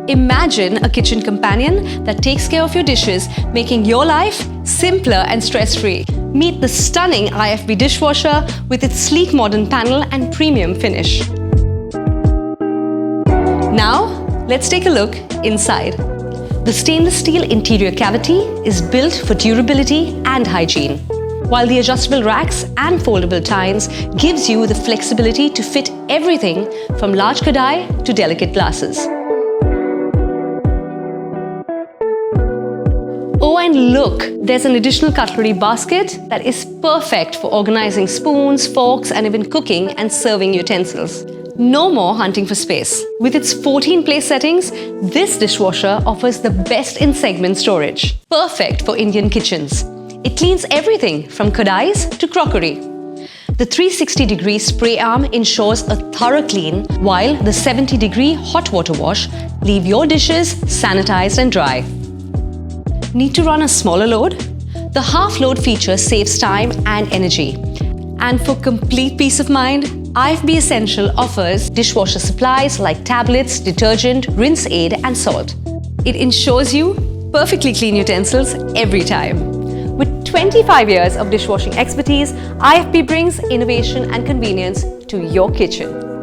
Imagine a kitchen companion that takes care of your dishes, making your life simpler and stress-free. Meet the stunning IFB dishwasher with its sleek modern panel and premium finish. Now, let's take a look inside. The stainless steel interior cavity is built for durability and hygiene, while the adjustable racks and foldable tines gives you the flexibility to fit everything from large kadhai to delicate glasses. Oh, and look, there's an additional cutlery basket that is perfect for organizing spoons, forks, and even cooking and serving utensils. No more hunting for space. With its 14 place settings, this dishwasher offers the best in segment storage. Perfect for Indian kitchens. It cleans everything from kadhais to crockery. The 360-degree spray arm ensures a thorough clean, while the 70-degree hot water wash leave your dishes sanitized and dry. Need to run a smaller load? The half load feature saves time and energy. And for complete peace of mind, IFB Essentials offers dishwasher supplies like tablets, detergent, rinse aid, and salt. It ensures you perfectly clean utensils every time. With 25 years of dishwashing expertise, IFB brings innovation and convenience to your kitchen.